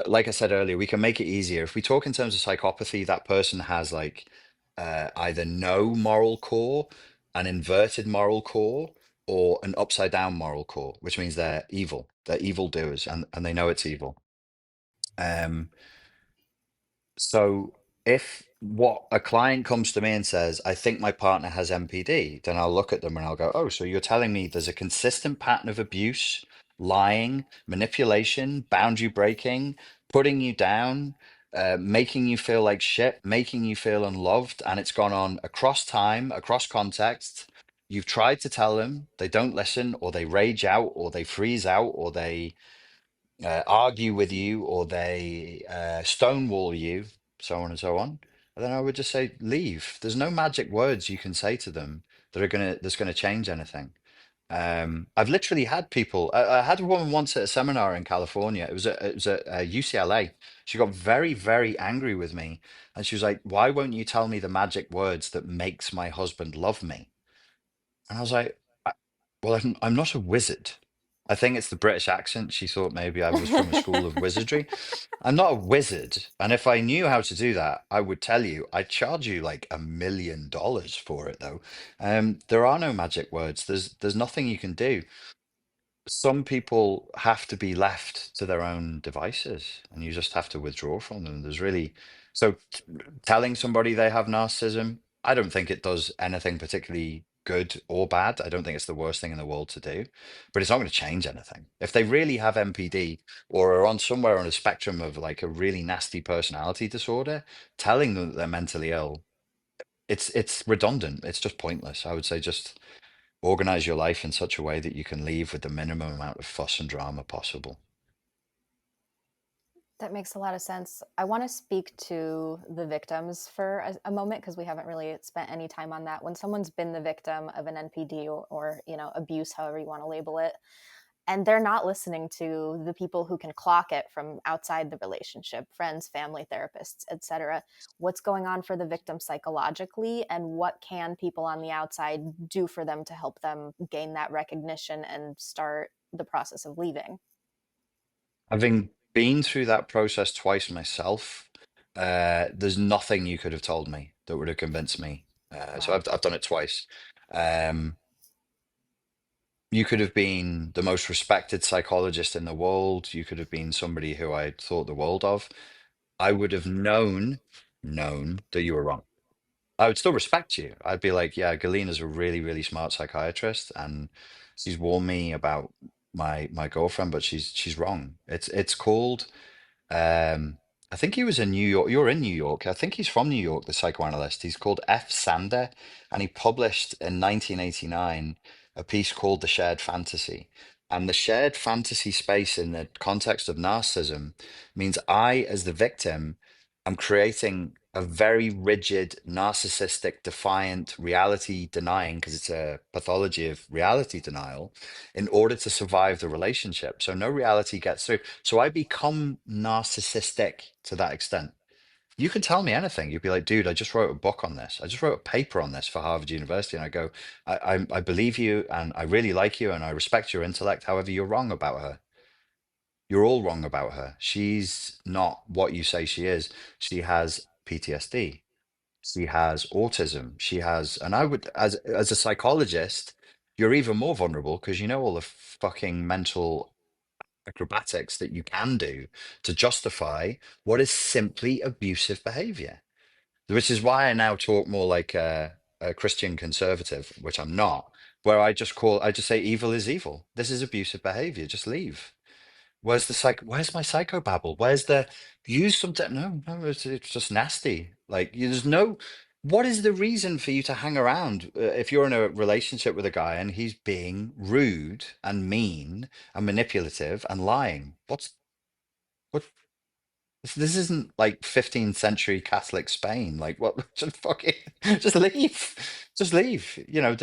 Like I said earlier, we can make it easier. If we talk in terms of psychopathy, that person has like either no moral core, an inverted moral core, or an upside down moral core, which means they're evil. They're evil doers, and they know it's evil. Um, so if what a client comes to me and says, I think my partner has MPD, then I'll look at them and I'll go, oh, so you're telling me there's a consistent pattern of abuse, lying, manipulation, boundary breaking, putting you down, making you feel like shit, making you feel unloved, and it's gone on across time, across context. You've tried to tell them, they don't listen, or they rage out, or they freeze out, or they argue with you or they stonewall you, so on and so on, and then I would just say leave. There's no magic words you can say to them that's gonna change anything. I've literally had people. I had a woman once at a seminar in California. It was at UCLA. She got very very angry with me, and she was like, "Why won't you tell me the magic words that makes my husband love me?" And I was like, "Well, I'm not a wizard." I think it's the British accent. She thought maybe I was from a school of wizardry. I'm not a wizard, and if I knew how to do that, I would tell you. I'd charge you like $1 million for it, though. There are no magic words. There's nothing you can do. Some people have to be left to their own devices, and you just have to withdraw from them. There's really so telling somebody they have narcissism, I don't think it does anything particularly good or bad. I don't think it's the worst thing in the world to do, but it's not going to change anything. If they really have MPD or are on somewhere on a spectrum of like a really nasty personality disorder, telling them that they're mentally ill, it's redundant. It's just pointless. I would say just organize your life in such a way that you can leave with the minimum amount of fuss and drama possible. That makes a lot of sense. I want to speak to the victims for a moment because we haven't really spent any time on that. When someone's been the victim of an NPD or abuse, however you want to label it, and they're not listening to the people who can clock it from outside the relationship, friends, family, therapists, etc. What's going on for the victim psychologically, and what can people on the outside do for them to help them gain that recognition and start the process of leaving? Having been through that process twice myself, there's nothing you could have told me that would have convinced me. So Wow. I've done it twice. Um, you could have been the most respected psychologist in the world. You could have been somebody who I thought the world of. I would have known that you were wrong. I would still respect you. I'd be like, yeah, Galina's a really, really smart psychiatrist, and she's warned me about my girlfriend, but she's wrong. It's called I think he was in New York. You're in New York. I think he's from New York, the psychoanalyst. He's called F. Sander, and he published in 1989 a piece called The Shared Fantasy. And the shared fantasy space in the context of narcissism means I, as the victim, am creating a very rigid, narcissistic, defiant, reality denying, because it's a pathology of reality denial, in order to survive the relationship. So no reality gets through. So I become narcissistic to that extent. You can tell me anything. You'd be like, dude, I just wrote a book on this. I just wrote a paper on this for Harvard University. And I go, I believe you and I really like you and I respect your intellect. However, you're wrong about her. You're all wrong about her. She's not what you say she is. She has PTSD. She has autism. She has, and I would, as a psychologist, you're even more vulnerable because you know all the fucking mental acrobatics that you can do to justify what is simply abusive behavior. Which is why I now talk more like a Christian conservative, which I'm not, where I just say evil is evil. This is abusive behavior. Just leave. Where's my psychobabble? Where's the use something? No, it's just nasty. Like there's no. What is the reason for you to hang around if you're in a relationship with a guy and he's being rude and mean and manipulative and lying? What this isn't like 15th century Catholic Spain. Like what? Just fucking just leave. Just leave. You know,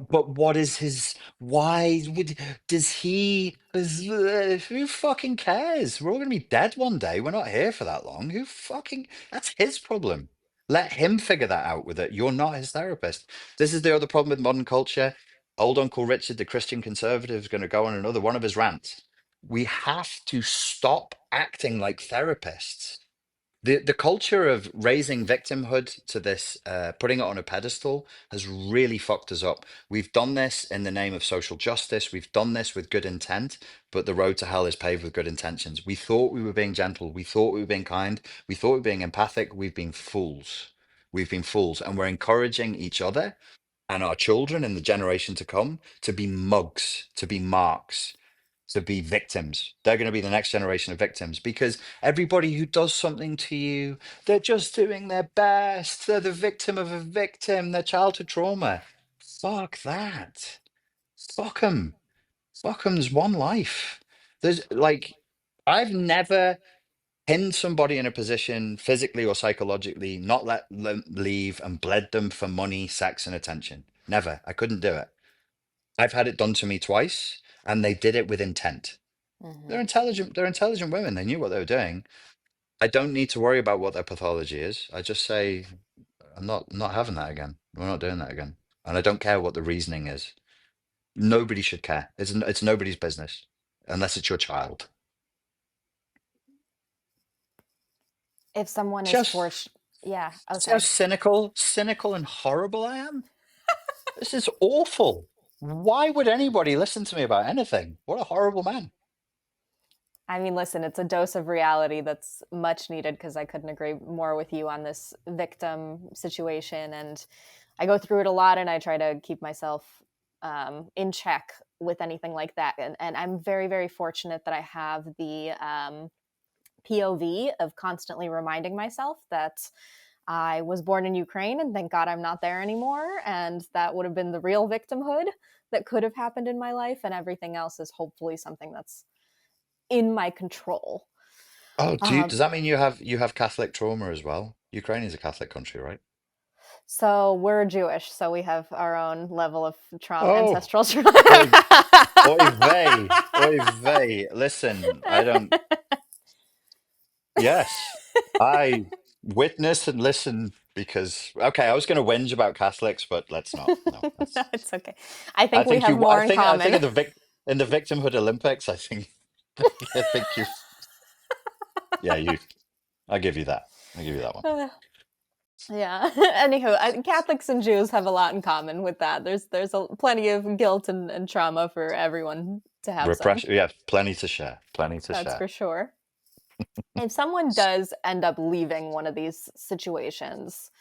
but what is his why would does he who fucking cares? We're all gonna be dead one day. We're not here for that long. Who fucking that's his problem. Let him figure that out with it. You're not his therapist. This is the other problem with modern culture. Old Uncle Richard, the Christian conservative, is going to go on another one of his rants. We have to stop acting like therapists. The culture of raising victimhood to this, putting it on a pedestal, has really fucked us up. We've done this in the name of social justice. We've done this with good intent, but the road to hell is paved with good intentions. We thought we were being gentle. We thought we were being kind. We thought we were being empathic. We've been fools. We've been fools, and we're encouraging each other and our children and the generation to come to be mugs, to be marks, to be victims. They're going to be the next generation of victims because everybody who does something to you, they're just doing their best. They're the victim of a victim, their childhood trauma. Fuck that. Fuck them. Fuck 'em's one life. There's like, I've never pinned somebody in a position physically or psychologically, not let them leave and bled them for money, sex, and attention. Never. I couldn't do it. I've had it done to me twice, and they did it with intent. Hmm. They're intelligent women. They knew what they were doing. I don't need to worry about what their pathology is. I just say, I'm not having that again. We're not doing that again. And I don't care what the reasoning is. Nobody should care. It's nobody's business unless it's your child. If someone See is how, forced, yeah. Oh, see how sorry. cynical and horrible I am? This is awful. Why would anybody listen to me about anything? What a horrible man. I mean, listen, it's a dose of reality that's much needed because I couldn't agree more with you on this victim situation. And I go through it a lot and I try to keep myself in check with anything like that. And I'm very, very fortunate that I have the POV of constantly reminding myself that I was born in Ukraine and thank God I'm not there anymore. And that would have been the real victimhood that could have happened in my life. And everything else is hopefully something that's in my control. Oh, Um, does that mean you have Catholic trauma as well? Ukraine is a Catholic country, right? so we're Jewish, so we have our own level of trauma, Oh, ancestral trauma. oy, oy vey. Listen, I don't. Yes, I witness and listen because okay, I was going to whinge about Catholics, but let's not. No, that's. It's okay. I I think we think have you. I more in think. I think common. in the victimhood Olympics. I think. I think you. Yeah, you. I'll give you that. I'll give you that one. Yeah. Anywho, Catholics and Jews have a lot in common with that. There's plenty of guilt and trauma for everyone to have some. Repression. Yeah, plenty to share. Plenty to That's share. for sure. If someone does end up leaving one of these situations,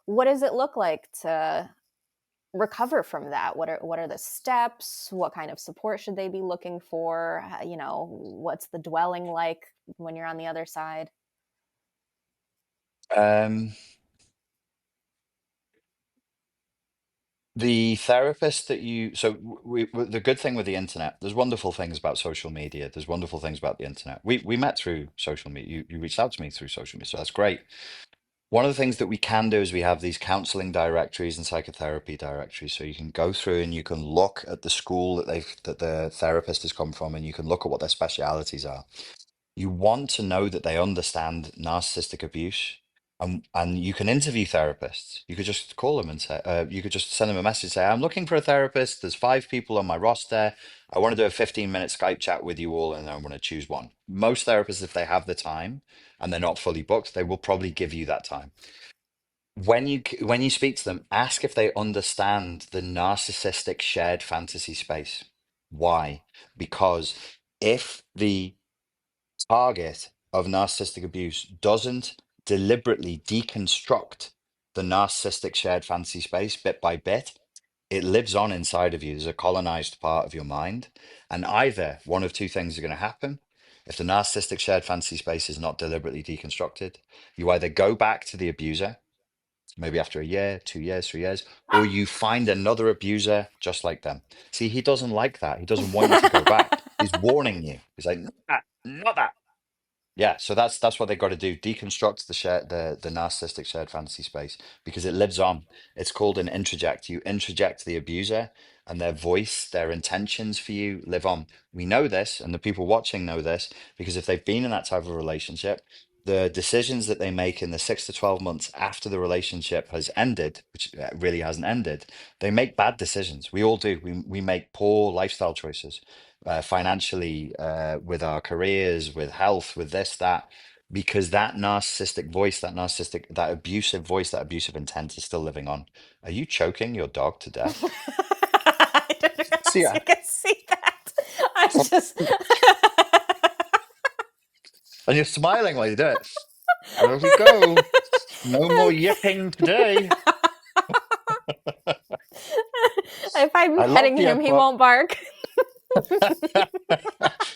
what does it look like to recover from that? What are the steps? What kind of support should they be looking for? What's the dwelling like when you're on the other side? Um, the therapist that you, so the good thing with the internet, there's wonderful things about social media. There's wonderful things about the internet. We met through social media. You reached out to me through social media, so that's great. One of the things that we can do is we have these counseling directories and psychotherapy directories. So you can go through and you can look at the school that the therapist has come from, and you can look at what their specialities are. You want to know that they understand narcissistic abuse, and you can interview therapists. You could just call them and say, you could just send them a message, say, I'm looking for a therapist. There's 5 people on my roster. I want to do a 15-minute Skype chat with you all, and I want to choose one. Most therapists, if they have the time and they're not fully booked, they will probably give you that time. When you speak to them, ask if they understand the narcissistic shared fantasy space. Why? Because if the target of narcissistic abuse doesn't deliberately deconstruct the narcissistic shared fantasy space bit by bit, it lives on inside of you. There's a colonized part of your mind. And either one of two things are going to happen. If the narcissistic shared fantasy space is not deliberately deconstructed, you either go back to the abuser, maybe after a year, 2 years, 3 years, or you find another abuser just like them. See, he doesn't like that. He doesn't want you to go back. He's warning you. He's like, not that. Yeah, so that's what they got to do. Deconstruct the narcissistic shared fantasy space because it lives on. It's called an introject. You introject the abuser and their voice, their intentions for you live on. We know this, and the people watching know this because if they've been in that type of relationship, the decisions that they make in the 6 to 12 months after the relationship has ended, which really hasn't ended, they make bad decisions. We all do. We make poor lifestyle choices financially, with our careers, with health, with this, that, because that narcissistic voice, that abusive voice, that abusive intent is still living on. Are you choking your dog to death? I don't know See if you ya. can see that. I'm just. And you're smiling while you do it. There we go. No more yipping today. If I'm I love petting you, him, he but won't bark.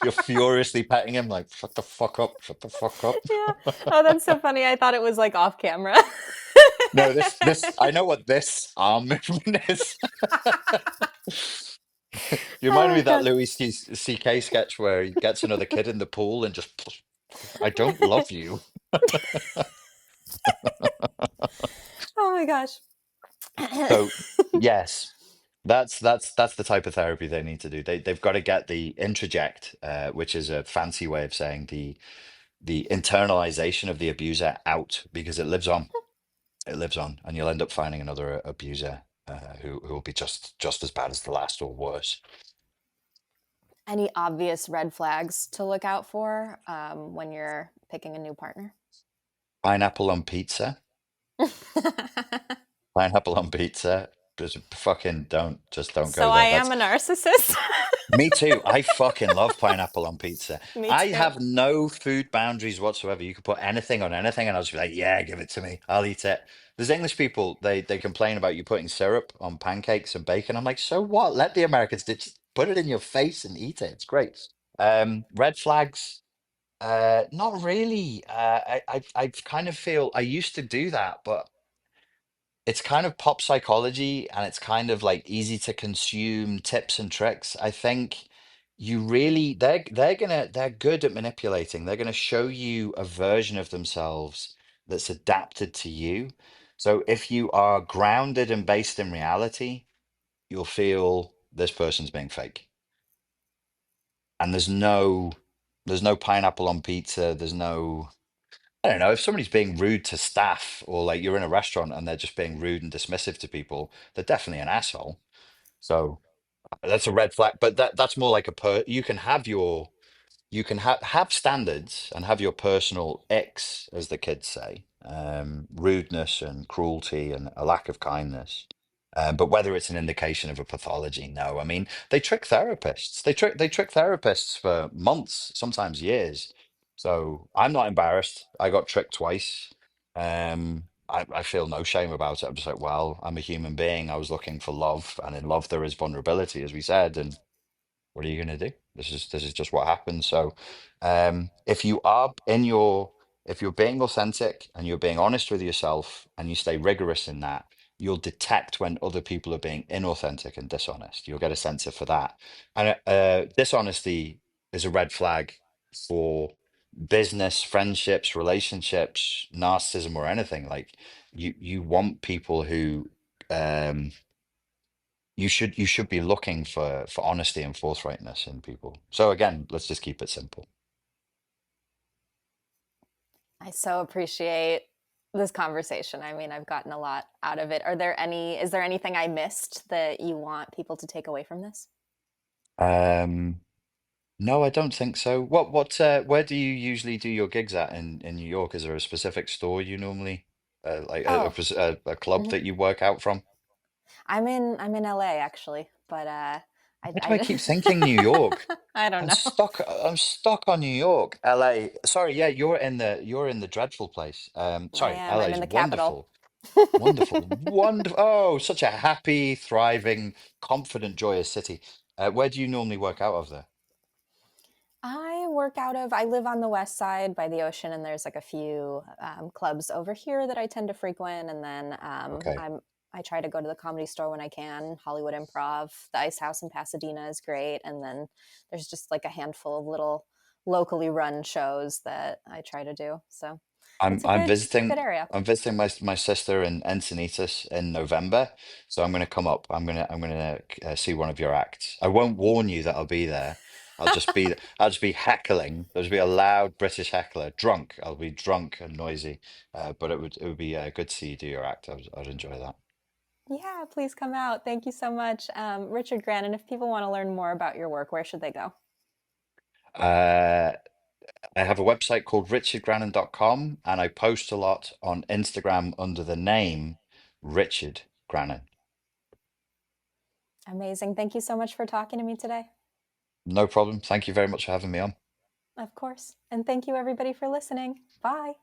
you're furiously petting him like, shut the fuck up, shut the fuck up. Yeah. Oh, that's so funny. I thought it was like off camera. No, this, I know what this arm movement is. You remind me Oh of that gosh. Louis C.K. sketch where he gets another kid in the pool and just, I don't love you. Oh my gosh. So yes, that's the type of therapy they need to do. They've got to get the introject, which is a fancy way of saying the internalization of the abuser out because it lives on. It lives on, and you'll end up finding another abuser. who will be just as bad as the last or worse. Any obvious red flags to look out for when you're picking a new partner? Pineapple on pizza. Pineapple on pizza. Just fucking don't So go I there. am That's a narcissist. me too. I fucking love pineapple on pizza. Me I too. have no food boundaries whatsoever. You could put anything on anything, and I'll just be like, yeah, give it to me. I'll eat it. There's English people, they complain about you putting syrup on pancakes and bacon. I'm like, so what? Let the Americans just put it in your face and eat it. It's great. Red flags. Not really. I kind of feel I used to do that, but it's kind of pop psychology and it's kind of like easy to consume tips and tricks. I think you really they're good at manipulating. They're gonna show you a version of themselves that's adapted to you. So if you are grounded and based in reality, you'll feel this person's being fake. And there's no pineapple on pizza, there's no I don't know, if somebody's being rude to staff or like you're in a restaurant and they're just being rude and dismissive to people, they're definitely an asshole. So that's a red flag. But that's more like you can have have standards and have your personal X, as the kids say, rudeness and cruelty and a lack of kindness. But whether it's an indication of a pathology, no. I mean, they trick therapists. They trick therapists for months, sometimes years. So I'm not embarrassed. I got tricked twice. I feel no shame about it. I'm just like, well, I'm a human being. I was looking for love, and in love there is vulnerability, as we said, and what are you going to do? This is just what happens. So, if you are in your if you're being authentic and you're being honest with yourself and you stay rigorous in that, you'll detect when other people are being inauthentic and dishonest. You'll get a sensor for that. And dishonesty is a red flag for business, friendships, relationships, narcissism, or anything. Like you want people who you should be looking for honesty and forthrightness in people. So again, let's just keep it simple. I so appreciate this conversation. I mean, I've gotten a lot out of it. Is there anything I missed that you want people to take away from this? Um, no, I don't think so. Where do you usually do your gigs at in New York? Is there a specific store you normally like Oh, a club mhm. that you work out from? I'm in LA actually, but Why do I keep I thinking New York? I don't I'm know. stuck. I'm stuck on New York, LA. Sorry, yeah, you're in the dreadful place. I Sorry, am. LA I'm in is the capital. wonderful. Wonderful, wonderful. Oh, such a happy, thriving, confident, joyous city. Where do you normally work out of there? I live on the west side by the ocean, and there's like a few clubs over here that I tend to frequent. And then Okay. I try to go to the Comedy Store when I can. Hollywood Improv, the Ice House in Pasadena is great. And then there's just like a handful of little locally run shows that I try to do. So I'm it's a I'm good visiting area. I'm visiting my sister in Encinitas in November, so I'm going to come up. I'm going to see one of your acts. I won't warn you that I'll be there. I'll just be heckling. There'll just be a loud British heckler, drunk. I'll be drunk and noisy, but it would be good to see you do your act. I'd enjoy that. Yeah, please come out. Thank you so much, Richard Grannon. If people want to learn more about your work, where should they go? Uh, I have a website called richardgrannon.com, and I post a lot on Instagram under the name Richard Grannon. Amazing. Thank you so much for talking to me today. No problem. Thank you very much for having me on. Of course. And thank you, everybody, for listening. Bye.